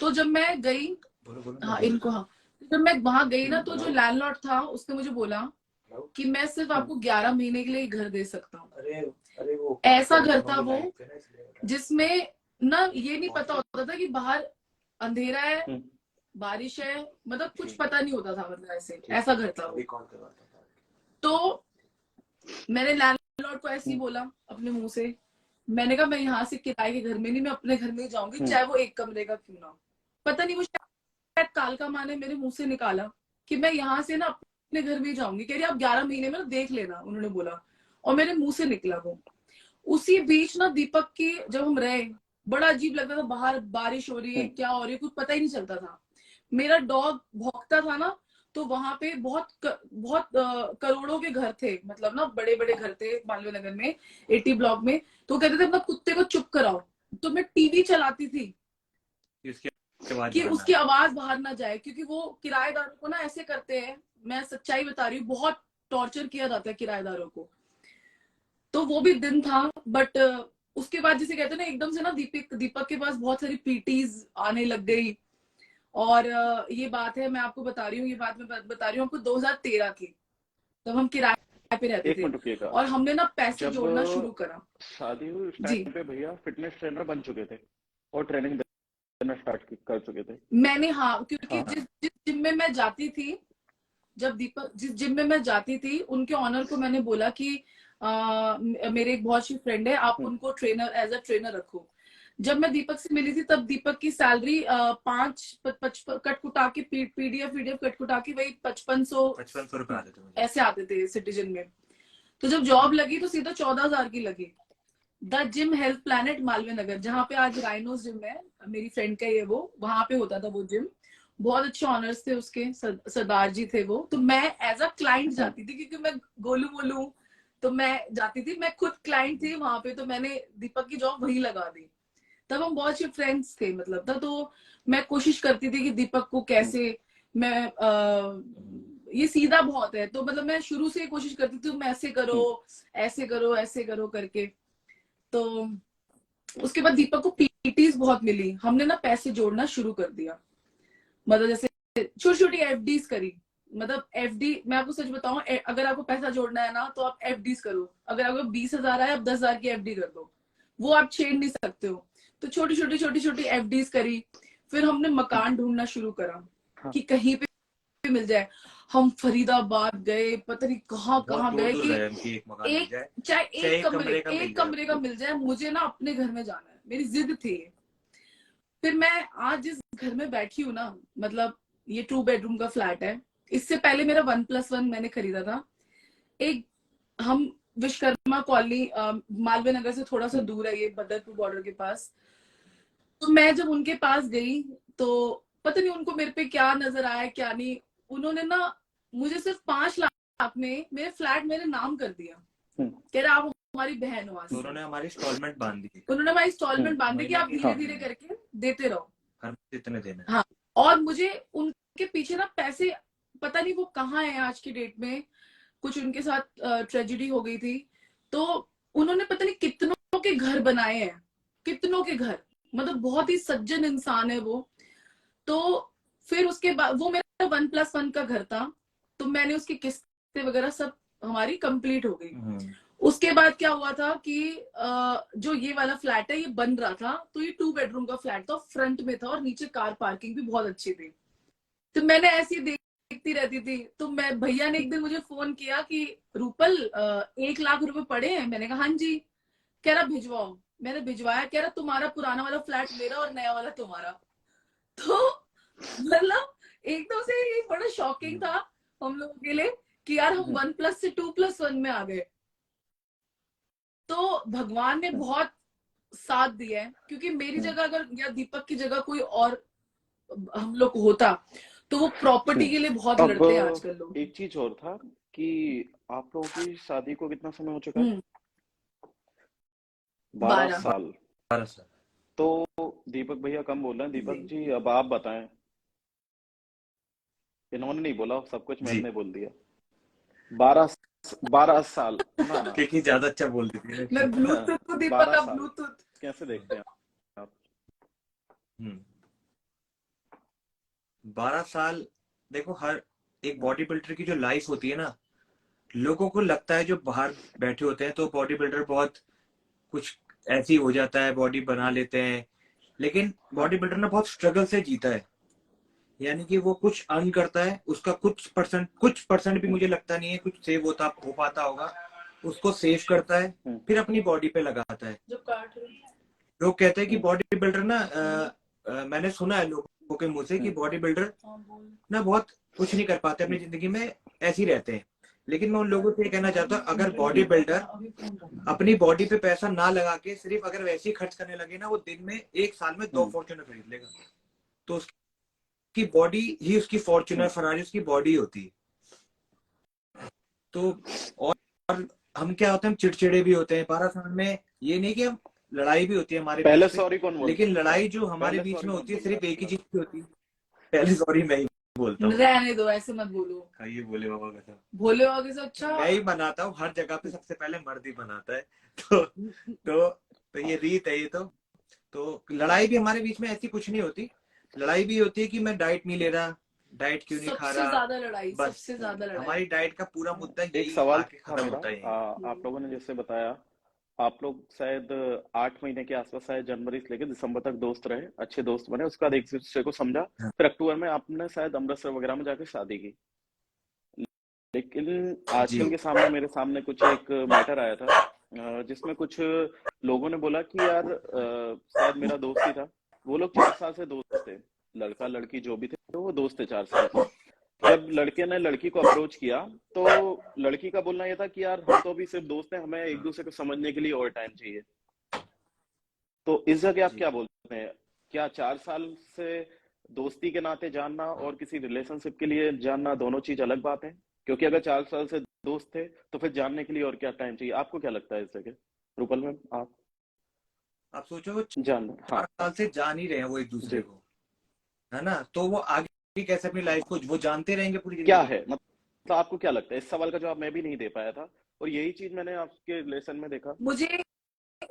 तो जब मैं गई, बोलो बोलो मैं हाँ बोल इनको, हाँ, तो जब मैं वहां गई ना, तो जो हेलो लैंडलॉर्ड था उसने मुझे बोला हेलो। कि मैं सिर्फ हम्म। आपको 11 महीने के लिए घर दे सकता हूँ। अरे अरे वो बात ऐसा कर रहे थे घर था मम्मी वो, लाइन पे ना, इसलिए बता रहे जिसमें ना ये नहीं पहुंच पता गए। होता था कि बाहर अंधेरा है, हम्म। बारिश है, मतलब कुछ ठीक है पता नहीं होता था, मतलब ऐसे ठीक ऐसा घर था अभी वो। कॉल करवाता हूँ। तो मैंने लैंडलॉर्ड को ऐसे ही हम्म। बोला अपने मुंह से। मैंने कहा मैं यहाँ से किराए के घर में नहीं, मैं अपने घर में ही जाऊंगी, हम्म। चाहे वो 1 कमरे का क्यों ना हो। पता नहीं वो शायद काल का माँ ने मेरे मुंह से निकाला कि मैं यहाँ से ना अपने घर में ही जाऊंगी। कह रही आप 11 महीने में ना देख लेना, उन्होंने बोला। और मेरे मुंह से निकला वो। उसी बीच ना दीपक की जब हम रहे, बड़ा अजीब लगता था, बाहर बारिश हो रही है, क्या हो रही है, कुछ पता ही नहीं चलता था। मेरा डॉग भौंकता था ना, तो वहां पे बहुत करोड़ों के घर थे, मतलब ना बड़े बड़े घर थे मालवीय नगर में, 80 ब्लॉक में। तो कहते थे अपना कुत्ते को चुप कराओ। तो मैं टीवी चलाती थी कि उसकी आवाज बाहर ना जाए, क्योंकि वो किराएदारों को ना ऐसे करते हैं, मैं सच्चाई बता रही हूँ, बहुत टॉर्चर किया जाता है किराएदारों को। तो वो भी दिन था। बट उसके बाद जिसे कहते हैं ना, एकदम से ना दीपक के पास बहुत सारी पीटीज आने लग गई। और ये बात है, मैं आपको बता रही हूँ, ये बात मैं बता रही हूँ आपको 2013 की। तब हम किराए पे रहते एक थे मिनट रुकिएगा, और हमने ना पैसे जब जोड़ना शुरू करा। शादी हुई उस जी, टाइम पे भैया फिटनेस ट्रेनर बन चुके थे और ट्रेनिंग देना स्टार्ट कर चुके थे। मैंने, हाँ, क्योंकि हाँ जिस जिम में मैं जाती थी, जब दीपक जिस जिम में मैं जाती थी, उनके ऑनर को मैंने बोला कि मेरे एक बहुत अच्छी फ्रेंड है, आप उनको ट्रेनर, एज अ ट्रेनर रखो। जब मैं दीपक से मिली थी, तब दीपक की सैलरी 5 कटकुटा के पीडीएफ कटकुटा के वही 5500 रुपए आते थे ऐसे आते थे सिटीजन में। तो जब जॉब लगी तो सीधा 14,000 की लगी। The gym health planet Malviya Nagar, जहाँ पे आज राइनोस जिम है, मेरी फ्रेंड का ही है वो, वहां पे होता था वो जिम। बहुत अच्छे ऑनर्स थे उसके, सरदार जी थे वो। तो मैं एज अ क्लाइंट जाती थी, क्योंकि मैं गोलू बोलू हूं, तो मैं जाती थी, मैं खुद क्लाइंट थी वहां पे। तो मैंने दीपक की जॉब वहीं लगा दी। तब हम बहुत अच्छे फ्रेंड्स थे, मतलब था। तो मैं कोशिश करती थी कि दीपक को कैसे मैं ये सीधा बहुत है, तो मतलब मैं शुरू से कोशिश करती थी, तुम ऐसे करो, ऐसे करो, ऐसे करो करके। तो उसके बाद दीपक को पीटीज बहुत मिली, हमने ना पैसे जोड़ना शुरू कर दिया। मतलब जैसे छोटी छोटी एफडीज करी। मतलब एफडी, मैं आपको सच बताऊं, अगर आपको पैसा जोड़ना है ना, तो आप एफडीज करो। अगर आपको 20,000 आए, आप 10,000 की एफडी कर दो, वो आप छेड़ नहीं सकते हो। तो छोटी छोटी एफडीज करी। फिर हमने मकान ढूंढना शुरू करा कि कहीं पे मिल जाए। हम फरीदाबाद गए, पता नहीं कहाँ कहाँ गए कि एक, चाहे एक कमरे का मिल जाए, मुझे ना अपने घर में जाना है, मेरी जिद थी। फिर मैं आज जिस घर में बैठी हूँ ना, मतलब ये 2 बेडरूम का फ्लैट है। इससे पहले मेरा 1+1 मैंने खरीदा था। एक, हम विश्वकर्मा कॉलोनी, मालवीय नगर से थोड़ा सा दूर है ये, बदरपुर बॉर्डर के पास। तो मैं जब उनके पास गई, तो पता नहीं उनको मेरे पे क्या नजर आया, क्या नहीं। उन्होंने ना मुझे सिर्फ 5 लाख में मेरे फ्लैट मेरे नाम कर दिया। कह रहा आप हमारी बहन हो। तो उन्होंने हमारी इंस्टॉलमेंट बांध दी, उन्होंने हमारी इंस्टॉलमेंट बांध दी कि आप धीरे धीरे करके देते रहो, हर महीने इतने देना। हाँ। और मुझे उनके पीछे ना पैसे, पता नहीं वो कहाँ है आज की डेट में, कुछ उनके साथ ट्रेजेडी हो गई थी। तो उन्होंने पता नहीं कितनों के घर बनाए हैं, कितनों के घर, मतलब बहुत ही सज्जन इंसान है वो। तो फिर उसके बाद वो मेरा 1+1 का घर था, तो मैंने उसकी किस्तें वगैरह सब हमारी कंप्लीट हो गई। उसके बाद क्या हुआ था कि जो ये वाला फ्लैट है ये बन रहा था, तो ये 2 बेडरूम का फ्लैट था, फ्रंट में था और नीचे कार पार्किंग भी बहुत अच्छी थी। तो मैंने ऐसी देखती रहती थी। तो मैं, भैया ने एक दिन मुझे फोन किया कि रूपल 1 लाख रुपए पड़े हैं। मैंने कहा हाँ जी। कह रहा भिजवाओ। मैंने भिजवाया। कह रहा तुम्हारा पुराना वाला फ्लैट मेरा और नया वाला तुम्हारा। तो मतलब एकदम से ये बड़ा शॉकिंग था हम लोगों के लिए कि यार हम 1+ से 2+1 में आ गए। तो भगवान ने बहुत साथ दिया है, क्योंकि मेरी जगह अगर, या दीपक की जगह कोई और हम लोग होता, तो वो प्रॉपर्टी के लिए बहुत लड़ते हैं आजकल लोग। एक चीज और था कि आप लोगों की शादी को कितना समय हो चुका है? 12 साल। 12 साल। तो दीपक भैया कम बोल रहे हैं। दीपक जी अब आप बताएं। इन्होंने नहीं बोला, सब कुछ मैंने बोल दिया। 12 साल ना क्योंकि ज्यादा अच्छा बोल देती है। मैं ब्लूटूथ को दीपक का ब्लूटूथ कैसे देखते हैं आप? 12 साल। देखो, हर एक बॉडी बिल्डर की जो लाइफ होती है ना, लोगों को लगता है जो बाहर बैठे होते हैं तो बॉडी बिल्डर बहुत कुछ ऐसी हो जाता है, बॉडी बना लेते हैं। लेकिन बॉडी बिल्डर ना बहुत स्ट्रगल से जीता है। यानी कि वो कुछ अर्न करता है, उसका कुछ परसेंट भी मुझे लगता नहीं है कुछ सेव हो पाता होगा, उसको सेव करता है, फिर अपनी बॉडी पे लगाता है। लोग कहते हैं कि बॉडी बिल्डर ना मैंने सुना है लोगों के मुंह से कि बॉडी बिल्डर ना बहुत कुछ नहीं कर पाते अपनी जिंदगी में, ऐसे ही रहते हैं। लेकिन मैं उन लोगों से ये कहना चाहता हूँ, अगर बॉडी बिल्डर अपनी बॉडी पे पैसा ना लगा के सिर्फ अगर वैसे ही खर्च करने लगे ना, वो दिन में 1 साल में 2 फॉर्च्यूनर खरीद लेगा। तो उसकी बॉडी ही उसकी फॉर्च्यूनर, फरारी उसकी बॉडी होती है। तो और हम क्या होते हैं, हम चिड़चिड़े भी होते हैं 12 साल में। ये नहीं कि हम लड़ाई भी होती है हमारे पहले बीच सॉरी में, कौन बोलता लेकिन है? लड़ाई जो हमारे पहले बीच सॉरी में कौन होती है बोलता सिर्फ है? एक ही चीज की होती है, पहले सॉरी मैं ही बोलता हूँ। रहने दो, ऐसे मत बोलो। ये बोले बाबा का भोले बाबा से अच्छा मैं ही बनाता हूँ, हर जगह पे सबसे पहले मर्द ही बनाता है। तो ये रीत है। ये तो लड़ाई भी हमारे बीच में ऐसी कुछ नहीं होती। लड़ाई भी होती है कि मैं डाइट नहीं ले रहा, डाइट क्यों नहीं खा सबसे रहा। ज्यादा लड़ाई, बस सबसे ज्यादा लड़ाई। हमारी डाइट का पूरा मुद्दा एक यही सवाल आके था खत्म मेरा, होता है। आप लोगों ने जैसे बताया, आप लोग शायद 8 महीने के आसपास, शायद जनवरी से लेकर दिसंबर तक दोस्त रहे, अच्छे दोस्त बने, उसके बाद एक दूसरे को समझा, फिर अक्टूबर में आपने शायद अमृतसर वगैरह में जाकर शादी की। लेकिन जी आजकल के सामने, मेरे सामने कुछ एक मैटर आया था, जिसमें कुछ लोगों ने बोला कि यार शायद मेरा दोस्त ही था, वो लोग 4 साल से दोस्त थे, लड़का लड़की जो भी थे वो दोस्त थे 4 साल से। जब लड़के ने लड़की को अप्रोच किया, तो लड़की का बोलना यह था कि यार हम तो अभी सिर्फ दोस्त हैं, हमें एक दूसरे को समझने के लिए और टाइम चाहिए। तो इस जगह आप जी क्या बोलते हैं? क्या 4 साल से दोस्ती के नाते जानना और किसी रिलेशनशिप के लिए जानना दोनों चीज अलग बात है? क्योंकि अगर 4 साल से दोस्त थे तो फिर जानने के लिए और क्या टाइम चाहिए? आपको क्या लगता है इस जगह, रूपल मैम? आप आप सोचो, वो जानना, हाँ 4 साल से जान ही रहे हैं वो एक दूसरे जी, को, है ना। तो वो आगे कैसे अपनी लाइफ को वो जानते रहेंगे पूरी क्या जिंदगी। है मतलब, आपको क्या लगता है? इस सवाल का जवाब मैं भी नहीं दे पाया था, और यही चीज मैंने आपके रिलेशन में देखा। मुझे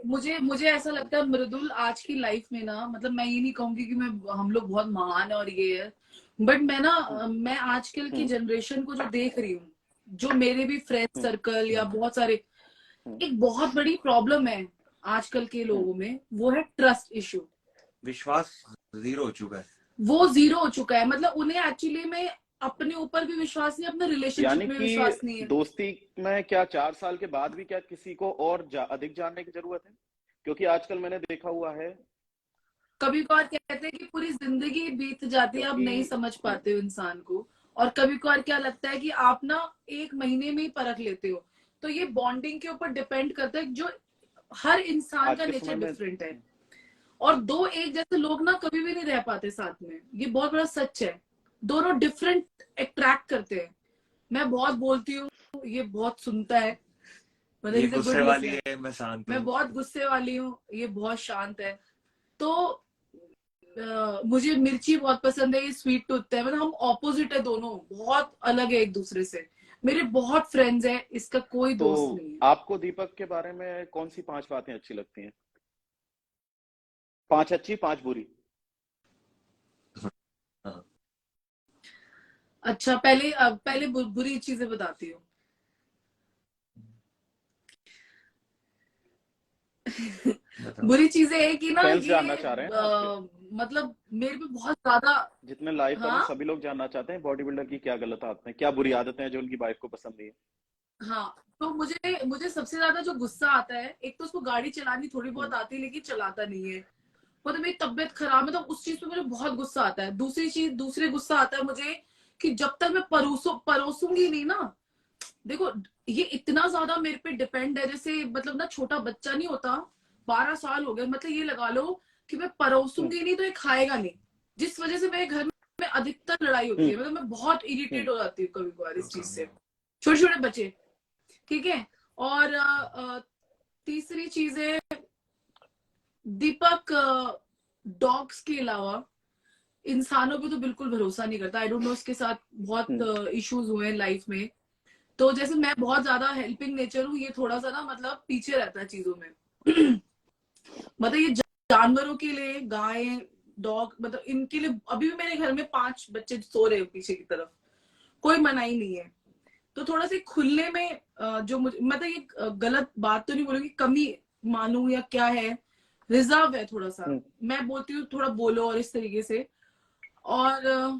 मुझे मुझे ऐसा लगता है मृदुल, आज की लाइफ में ना, मतलब मैं ये नहीं कहूंगी कि मैं हम लोग बहुत महान है और ये है, बट मैं ना मैं आजकल की हम्म जनरेशन को जो देख रही हूँ, जो मेरे भी फ्रेंड हम्म सर्कल या बहुत सारे, हम्म एक बहुत बड़ी प्रॉब्लम है आजकल के हम्म लोगों में, वो है ट्रस्ट इशू। विश्वास जीरो हो चुका है। वो जीरो हो चुका है, मतलब उन्हें एक्चुअली में अपने ऊपर भी विश्वास नहीं, अपने यानी रिलेशनशिप में कि विश्वास नहीं है। दोस्ती में क्या 4 साल के बाद भी क्या किसी को और अधिक जानने की जरूरत है? क्योंकि आजकल मैंने देखा हुआ है, कभी कभार कहते हैं कि पूरी जिंदगी बीत जाती है, अब क्योंकि नहीं समझ पाते हो इंसान को। और कभी कभार क्या लगता है कि आप ना 1 महीने में ही परख लेते हो। तो ये बॉन्डिंग के ऊपर डिपेंड करता है, जो हर इंसान आज का के नेचर समय में डिफरेंट है। और दो एक जैसे लोग ना कभी भी नहीं रह पाते साथ में, ये बहुत बड़ा सच है। दोनों डिफरेंट अट्रैक्ट करते हैं। मैं बहुत बोलती हूँ, ये बहुत सुनता है, मतलब ये इज अ गुड गुस्से वाली लिसनर। है, मैं शांत मैं हूँ। बहुत गुस्से वाली हूँ, ये बहुत शांत है। तो मुझे मिर्ची बहुत पसंद है, ये स्वीट टूथ है, मतलब हम ऑपोजिट है, दोनों बहुत अलग है एक दूसरे से। मेरे बहुत फ्रेंड्स है, इसका कोई तो दोस्त नहीं है। आपको दीपक के बारे में कौन सी 5 बातें अच्छी लगती हैं? 5 अच्छी, 5 बुरी। हाँ, अच्छा, पहले बुरी चीजें बताती हूँ। बताओ। बुरी चीजें है कि ना फैंस जानना ये चाह रहे हैं ना आपके, मतलब मेरे पे बहुत ज्यादा। जितने लाइव कर रहे हैं हाँ सभी लोग जानना चाहते हैं बॉडी बिल्डर की क्या गलत आदतें हैं, क्या बुरी आदतें हैं जो उनकी वाइफ को पसंद नहीं है। हाँ, तो मुझे मुझे सबसे ज्यादा जो गुस्सा आता है, एक तो उसको गाड़ी चलानी थोड़ी बहुत हम्म आती है लेकिन चलाता नहीं है। मतलब मेरी तबीयत खराब है तो उस चीज पे मुझे बहुत गुस्सा आता है। दूसरी गुस्सा आता है मुझे कि जब तक मैं परोसूंगी नहीं ना। देखो, ये इतना ज्यादा मेरे पे डिपेंड है, जैसे मतलब ना छोटा बच्चा नहीं होता, 12 साल हो गए, मतलब ये लगा लो कि मैं हम्म परोसूंगी नहीं तो ये खाएगा नहीं। जिस वजह से मेरे घर में अधिकतर लड़ाई होती हम्म है, मतलब मैं बहुत हम्म इरिटेट हो जाती हूँ कभी कभार इस चीज से। छोटे छोटे बच्चे, ठीक है। और तीसरी चीज है, दीपक डॉग्स के अलावा इंसानों पे तो बिल्कुल भरोसा नहीं करता। आई डोंट नो, उसके साथ हम्म बहुत इश्यूज हुए हैं लाइफ में। तो जैसे मैं बहुत ज्यादा हेल्पिंग नेचर हूँ, ये थोड़ा सा ना मतलब पीछे रहता है चीजों में। मतलब ये जानवरों के लिए, गाय डॉग, मतलब इनके लिए अभी भी मेरे घर में 5 बच्चे सो रहे हैं पीछे की तरफ, कोई मनाही नहीं है। तो थोड़ा सा खुलने में जो मुझे, मतलब ये गलत बात तो नहीं बोलूंगी, कमी मानूं या क्या है, रिजर्व है थोड़ा सा। हम्म मैं बोलती हूँ थोड़ा बोलो और इस तरीके से। और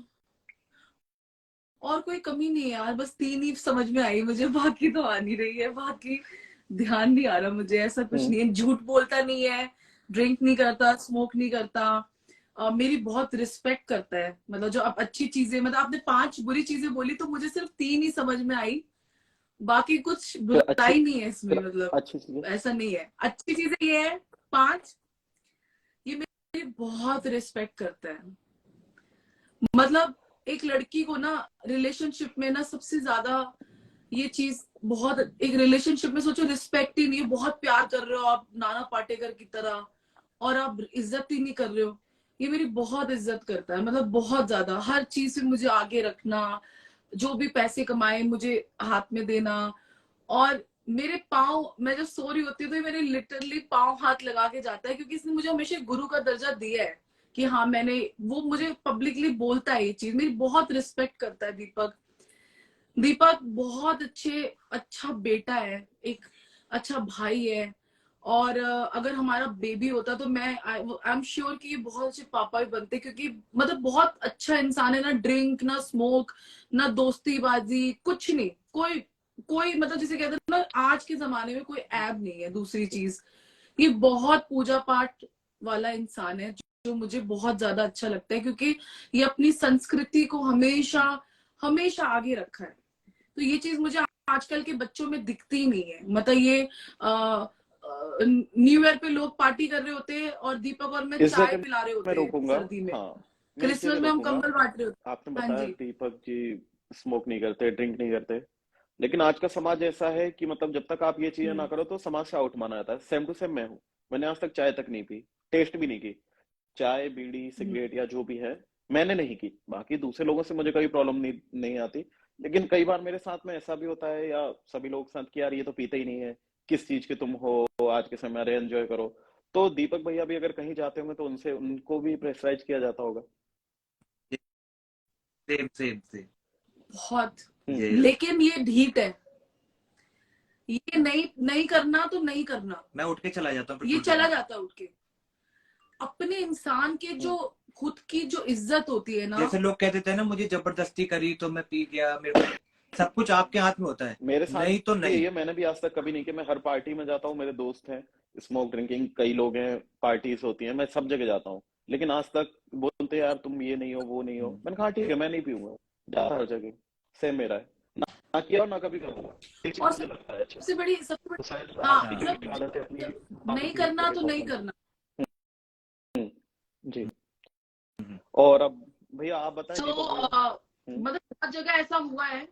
और कोई कमी नहीं है यार, बस 3 ही समझ में आई मुझे, बाकी तो आ नहीं रही है, बाकी ध्यान नहीं आ रहा मुझे। ऐसा कुछ हम्म नहीं है, झूठ बोलता नहीं है, ड्रिंक नहीं करता, स्मोक नहीं करता, मेरी बहुत रिस्पेक्ट करता है। मतलब जो अब अच्छी चीजें, मतलब आपने 5 बुरी चीजें बोली तो मुझे सिर्फ 3 ही समझ में आई, बाकी कुछ फिर अच्छी बुराई नहीं है इसमें। फिर मतलब अच्छी चीजें। ऐसा नहीं है। अच्छी चीजें ये है 5, ये मेरी बहुत रिस्पेक्ट करता है। मतलब एक लड़की को ना रिलेशनशिप में ना सबसे ज्यादा ये चीज बहुत, एक रिलेशनशिप में सोचो रिस्पेक्ट ही नहीं है, बहुत प्यार कर रहे हो आप नाना पाटेकर की तरह और आप इज्जत ही नहीं कर रहे हो। ये मेरी बहुत इज्जत करता है, मतलब बहुत ज्यादा, हर चीज से मुझे आगे रखना, जो भी पैसे कमाए मुझे हाथ में देना। और मेरे पाँव, मैं जब सो रही होती हूँ तो ये मेरे लिटरली पाँव हाथ लगा के जाता है, क्योंकि इसने मुझे हमेशा गुरु का दर्जा दिया है कि हाँ मैंने, वो मुझे पब्लिकली बोलता है ये चीज, मेरी बहुत रिस्पेक्ट करता है दीपक। दीपक बहुत अच्छा बेटा है, एक अच्छा भाई है। और अगर हमारा बेबी होता तो मैं आई एम श्योर कि ये बहुत अच्छे पापा भी बनते, क्योंकि मतलब बहुत अच्छा इंसान है। ना ड्रिंक, ना स्मोक, ना दोस्तीबाजी, कुछ नहीं। कोई कोई मतलब जिसे कहते हैं ना आज के जमाने में कोई ऐब नहीं है। दूसरी चीज, ये बहुत पूजा पाठ वाला इंसान है, जो मुझे बहुत ज्यादा अच्छा लगता है, क्योंकि ये अपनी संस्कृति को हमेशा हमेशा आगे रखा है। तो ये चीज मुझे आजकल के बच्चों में दिखती ही नहीं है। मतलब ये न्यू ईयर पे लोग पार्टी कर रहे होते हैं और दीपक और मैं इस चाय जगह पिला रहे मैं होते हैं रोकूंगा। सर्दी में, हाँ, मैं इस क्रिसमस जगह में हम रोकूंगा। कंबल बांट रहे होते आपने हैं। हाँ बताया जी। दीपक जी स्मोक नहीं करते, ड्रिंक नहीं करते, लेकिन आज का समाज ऐसा है कि मतलब जब तक आप ये चीजें ना करो तो समाज से आउट माना जाता है। सेम टू सेम मैं हूँ। मैंने आज तक चाय तक नहीं पी, टेस्ट भी नहीं की। चाय, बीड़ी, सिगरेट या जो भी है मैंने नहीं की। बाकी दूसरे लोगों से मुझे कोई प्रॉब्लम नहीं आती। लेकिन कई बार मेरे साथ में ऐसा भी होता है, या सभी लोग साथ, कि यार ये तो पीते ही नहीं है, किस चीज के तुम हो, आज के समय अरे एंजॉय करो। तो दीपक भैया भी अगर कहीं जाते होंगे तो उनसे उनको भी प्रेशराइज किया जाता होगा। Same same same. बहुत। हम्म। ये लेकिन ये ढीठ है, ये नहीं नहीं करना तो नहीं करना, मैं उठ के चला जाता हूँ ये पेट्रोल चला डलवाने। जाता उठ के। अपने इंसान के हम्म। जो खुद की जो इज्जत होती है ना, जैसे लोग कहते थे ना, मुझे जबरदस्ती करी तो मैं पी गया, मेरे को सब कुछ आपके हाथ में होता है। मेरे साथ नहीं तो भी यही नहीं। है। मैंने भी आज तक कभी नहीं किया। मैं हर पार्टी में जाता हूँ, मेरे दोस्त हैं, स्मोक ड्रिंकिंग कई लोग हैं, पार्टीज होती हैं, मैं सब जगह जाता हूँ। लेकिन आज तक बोलते हैं यार तुम ये नहीं हो, वो नहीं हो। मैंने कहा ठीक है, मैं नहीं पीऊंगा। जा हर जगह सेम मेरा है। ना किया और ना कभी करूंगा। ये चीज और मुझे लगता है अच्छा। सबसे बड़ी, सबसे तो बड़ी, शायद हाँ आपकी जो मतलब भी आदत है अपनी जब नहीं आदत में करना तो देखा नहीं होगा। करना। हम्म, जी। हम्म। और अब भैया आप बताएं, तो दीपक भैया। मतलब बहुत जगह ऐसा हुआ है।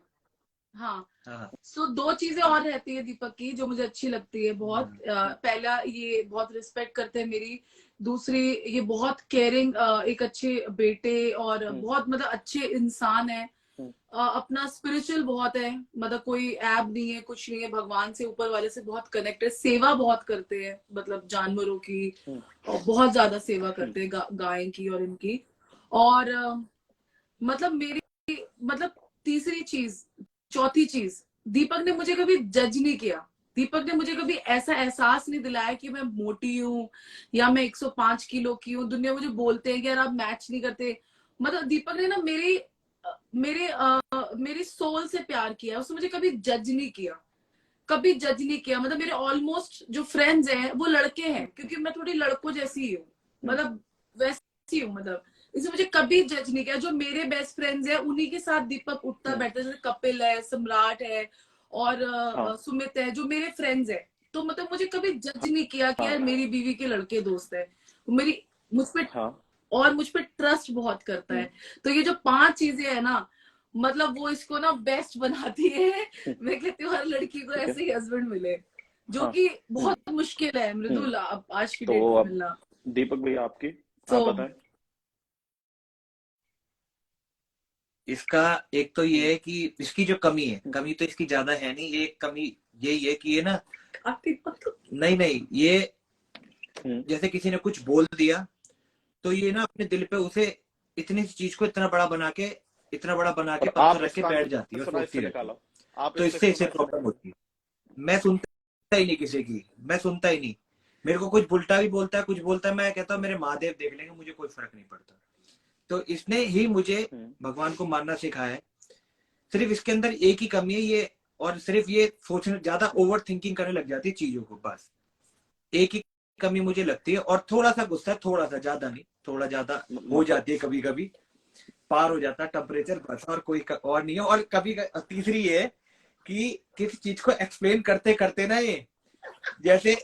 हाँ। हाँ। सो 2 चीजें और रहती है दीपक की जो मुझे अच्छी लगती है बहुत। हम्म। पहला, ये बहुत रिस्पेक्ट करते हैं मेरी। दूसरी, ये बहुत केयरिंग, एक अच्छे बेटे और हम्म। बहुत मतलब अच्छे इंसान है। हम्म। अपना स्पिरिचुअल बहुत है, मतलब कोई ऐप नहीं है, कुछ नहीं है, भगवान से, ऊपर वाले से बहुत कनेक्टेड, सेवा बहुत करते हैं, मतलब जानवरों की, हम्म। और बहुत ज्यादा सेवा हम्म। करते हैं गाय की और इनकी। और मतलब मेरी, मतलब तीसरी चीज, चौथी चीज, दीपक ने मुझे कभी जज नहीं किया। दीपक ने मुझे कभी ऐसा एहसास नहीं दिलाया कि मैं मोटी हूँ या मैं 105 किलो की हूँ। दुनिया मुझे बोलते हैं कि यार आप मैच नहीं करते। मतलब दीपक ने ना मेरी सोल से प्यार किया, उसने मुझे कभी जज नहीं किया, कभी जज नहीं किया। मतलब मेरे ऑलमोस्ट जो फ्रेंड्स हैं वो लड़के हैं, क्योंकि मैं थोड़ी लड़कों जैसी ही हूँ, मतलब वैसी हूँ। मतलब इसे मुझे कभी जज नहीं किया। जो मेरे बेस्ट फ्रेंड्स हैं उन्हीं के साथ दीपक उठता बैठता है, जैसे कपिल है, सम्राट है और हाँ। सुमित है, जो मेरे फ्रेंड्स है। तो मतलब मुझे कभी जज नहीं किया कि यार हाँ। मेरी बीवी के लड़के दोस्त है। मेरी, मुझ पे, हाँ। और मुझ पे ट्रस्ट बहुत करता है। तो ये जो 5 चीजें है ना, मतलब वो इसको ना बेस्ट बनाती है। मैं कहती हूँ हर लड़की को ठीक है। ऐसे ही हस्बैंड मिले, जो हाँ। कि हम्म। बहुत मुश्किल है हम्म। मृदुल, अब आज की डेट तो में अब मिलना। दीपक भैया आपकी, सो आप बताएं। इसका एक तो हम्म। ये है कि इसकी जो कमी है, हम्म। कमी तो इसकी ज्यादा है नहीं, ये कमी यही है कि ये ना, काफी तो, नहीं नहीं, ये हम्म। जैसे किसी ने कुछ बोल दिया तो ये ना अपने दिल पे उसे, इतनी सी चीज को इतना बड़ा बना के और पत्थर आप रख के इसका बैठ जाती है आंसर और सुना, सोचती इससे रहती है। निकालो। आप तो इससे इससे इसे सुना, इससे प्रॉब्लम निकालो। होती है। मैं सुनता ही नहीं किसी की, मैं सुनता ही नहीं। मेरे को कुछ उल्टा भी बोलता है, कुछ बोलता है, मैं कहता हूँ मेरे महादेव देख लेंगे, मुझे कोई फर्क नहीं पड़ता। तो इसने ही मुझे हम्म। भगवान को मानना सिखाया है। सिर्फ इसके अंदर एक ही कमी है ये, और सिर्फ ये सोचने, ज्यादा ओवर थिंकिंग करने लग जाती है चीजों को, बस एक ही कमी मुझे लगती है। और थोड़ा सा गुस्सा, थोड़ा सा, ज्यादा नहीं, थोड़ा ज्यादा हो जाती है, कभी कभी पार हो जाता है टेम्परेचर, बस और कोई और नहीं है। और कभी तीसरी ये है कि किसी चीज को एक्सप्लेन करते करते ना, ये जैसे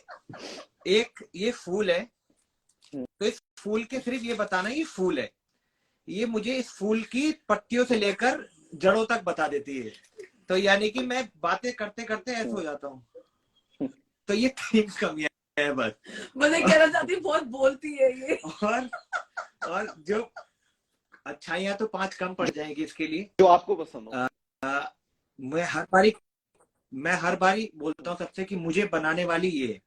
एक ये फूल है, तो इस फूल के सिर्फ ये बताना ये फूल है, ये मुझे इस फूल की पत्तियों से लेकर जड़ों तक बता देती है। तो यानी कि मैं बातें करते करते ऐसे हो जाता हूँ। तो ये 3 कमियां है बस। मुझे कहना चाहती हूँ बहुत बोलती है ये। और जो अच्छाइयां तो 5 कम पड़ जाएंगी इसके लिए, जो आपको पसंद हो। मैं हर बारी बोलता हूँ सबसे कि मुझे बनाने वाली ये है।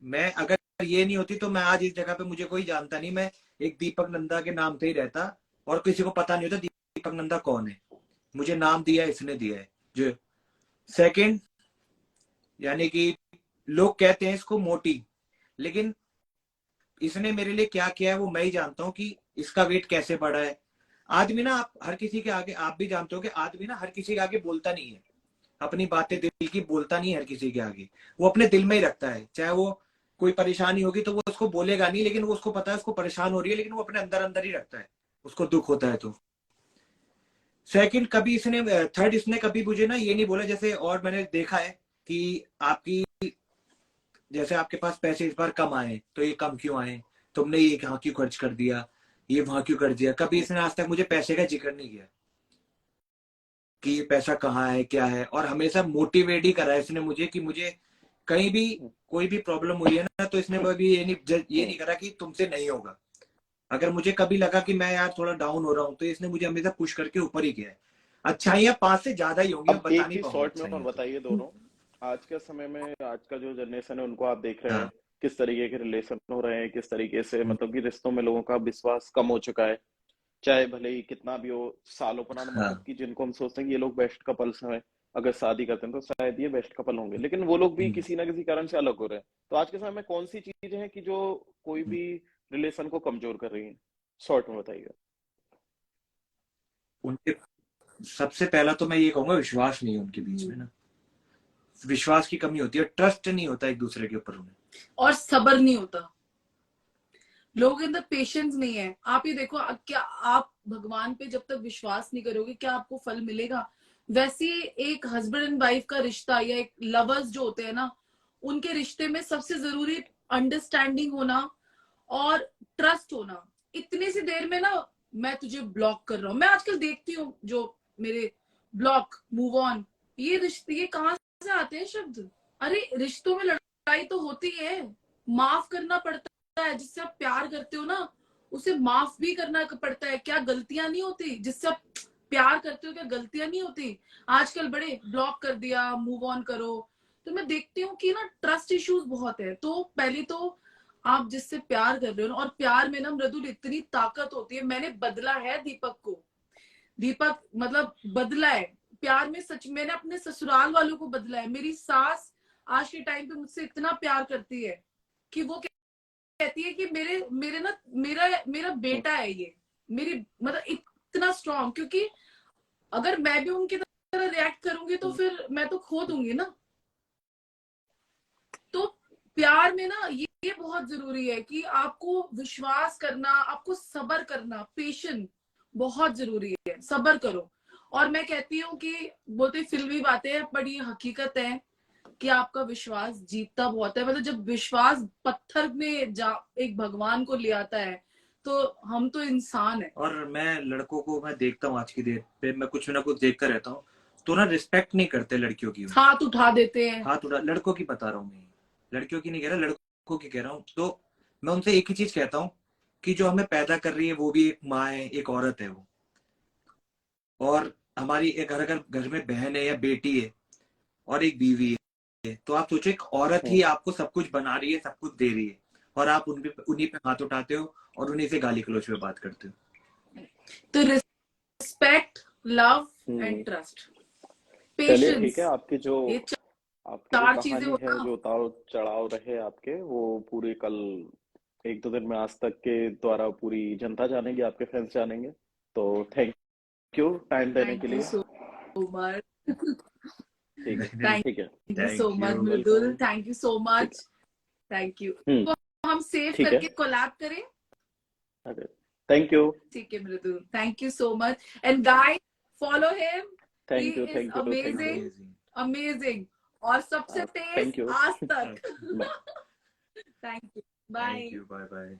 मैं अगर ये नहीं होती तो मैं आज इस जगह पे मुझे कोई जानता नहीं, मैं एक दीपक नंदा के नाम से ही रहता और किसी को पता नहीं होता दीपक नंदा कौन है। मुझे नाम दिया है, इसने दिया है। जो सेकंड, यानी कि लोग कहते हैं इसको मोटी, लेकिन इसने मेरे लिए क्या किया है वो मैं ही जानता हूँ कि इसका वेट कैसे बढ़ा है। आदमी ना, आप हर किसी के आगे, आप भी जानते हो कि आदमी ना हर किसी के आगे बोलता नहीं है, अपनी बातें दिल की बोलता नहीं है हर किसी के आगे, वो अपने दिल में ही रखता है। चाहे वो कोई परेशानी होगी तो वो उसको बोलेगा नहीं, लेकिन वो उसको पता है उसको परेशान हो रही है, लेकिन वो अपने अंदर अंदर ही रखता है, उसको दुख होता है। तो सेकंड, कभी इसने थर्ड, इसने कभी मुझे ना ये नहीं बोला, जैसे और मैंने देखा है कि आपकी, जैसे आपके पास पैसे इस बार कम आए तो ये कम क्यों आए, तुमने ये यहाँ क्यों खर्च कर दिया, ये वहां क्यों कर दिया। कभी इसने आज तक मुझे पैसे का जिक्र नहीं किया कि ये पैसा कहाँ है क्या है, और हमेशा मोटिवेट ही करा है इसने मुझे कि मुझे कहीं भी कोई भी प्रॉब्लम हुई है ना, तो इसने कभी ये नहीं करा कि तुमसे नहीं होगा। अगर मुझे कभी लगा कि मैं यार थोड़ा डाउन हो रहा हूँ तो इसने मुझे हमेशा पुश करके ऊपर ही किया है। अच्छाइयाँ 5 से ज्यादा ही होंगी, अब बता एक नहीं चीज पाऊंगा शॉर्ट में और अच्छाइयाँ तो। बताइए दोनों, आज के समय में, आज का जो जनरेशन है उनको आप देख रहे हैं हाँ। किस तरीके के रिलेशन हो रहे हैं, किस तरीके से मतलब कि रिश्तों में लोगों का विश्वास कम हो चुका है। चाहे भले ही कितना भी हो, सालों पुराना, मतलब हाँ। कि जिनको हम सोचते हैं कि ये लोग बेस्ट कपल्स हैं, अगर शादी करते हैं तो शायद ये बेस्ट कपल होंगे, लेकिन वो लोग भी किसी ना किसी कारण से अलग हो रहे हैं। तो आज के समय में कौन सी चीजें हैं कि जो कोई भी रिलेशन को कमजोर कर रही है? शॉर्ट में बताइएगा। उनके सबसे पहला तो मैं ये कहूंगा, विश्वास नहीं है उनके बीच में ना, विश्वास की कमी होती है, ट्रस्ट नहीं होता एक दूसरे के ऊपर उन्हें, और सब्र नहीं होता, लोगों के अंदर पेशेंस नहीं है। आप ये देखो, क्या आप भगवान पे जब तक विश्वास नहीं करोगे क्या आपको फल मिलेगा? वैसे एक हस्बैंड एंड वाइफ का रिश्ता या एक लवर्स जो होते हैं ना, उनके रिश्ते में सबसे जरूरी अंडरस्टैंडिंग होना और ट्रस्ट होना। इतनी सी देर में ना, मैं तुझे ब्लॉक कर रहा हूँ, मैं आजकल देखती हूँ जो मेरे ब्लॉक, मूव ऑन, ये रिश्ते ये कहाँ से आते हैं शब्द? अरे रिश्तों में लड़ाई तो होती है, माफ करना पड़ता है, जिससे आप प्यार करते हो ना उसे माफ भी करना पड़ता है। क्या गलतियां नहीं होती? जिससे आप प्यार करते हो क्या गलतियां नहीं होती? आजकल बड़े ब्लॉक कर दिया, मूव ऑन करो। तो मैं देखती हूँ कि ना ट्रस्ट इश्यूज बहुत है। तो पहले तो आप जिससे प्यार कर रहे हो ना, और प्यार में ना मृदुल इतनी ताकत होती है, मैंने बदला है दीपक को, दीपक मतलब बदला है प्यार में। सच, मैंने अपने ससुराल वालों को बदला है। मेरी सास आज के टाइम पे मुझसे इतना प्यार करती है कि वो कहती है कि मेरे मेरे ना मेरा मेरा बेटा है ये, मेरी मतलब इतना स्ट्रांग। क्योंकि अगर मैं भी उनकी तरह रिएक्ट करूंगी तो फिर मैं तो खो दूंगी ना। तो प्यार में ना ये बहुत जरूरी है कि आपको विश्वास करना, आपको सब्र करना, पेशेंस बहुत जरूरी है। सब्र करो। और मैं कहती हूँ कि बोलते फिल्मी बातें हैं, पर ये हकीकत है कि आपका विश्वास जीतता बहुत है। मतलब जब विश्वास पत्थर में जा एक भगवान को ले आता है, तो हम तो इंसान है। और मैं लड़कों को मैं देखता हूँ आज की डेट पे, मैं कुछ ना कुछ देखता रहता हूँ, तो ना रिस्पेक्ट नहीं करते लड़कियों की। हाथ उठा देते हैं। हाथ उठा, लड़कों की बता रहा हूँ मैं, लड़कियों की नहीं कह रहा, लड़कों की कह रहा हूँ। तो मैं उनसे एक ही चीज कहता हूँ कि जो हमें पैदा कर रही है वो भी एक माँ है, एक औरत है वो, और हमारी एक अगर घर में बहन है या बेटी है और एक बीवी है, तो आप सोचो एक औरत ही आपको सब कुछ बना रही है, सब कुछ दे रही है, और आप उन्हीं पे हाथ उठाते हो और उन्हीं से गाली गलौज पे बात करते हो। तो रिस्पेक्ट, लव एंड ट्रस्ट, चलिए ठीक है, पेशेंस, ये आपकी जो 4 चीजें कहानी हो है, ना। जो उतार चढ़ाव रहे आपके, वो पूरी कल 1-2 दिन में आज तक के द्वारा पूरी जनता जानेगी, आपके फैंस जानेंगे। तो थैंक यू टाइम देने के थैंक यू लिए। So much. ठीक है, ठीक है। Thank you so thank much you. Mridul, welcome. Thank you so ठीक मच। है। Thank you. हम्म। तो हम सेव ठीक है। करके कोलैब करें। अरे थैंक यू, ठीक है Mridul, thank you so much and guys follow him, he thank you, is thank you, thank you, amazing, amazing और सबसे थैंक तेज यू, आज तक। Bye. Thank you, thank bye. You, bye bye.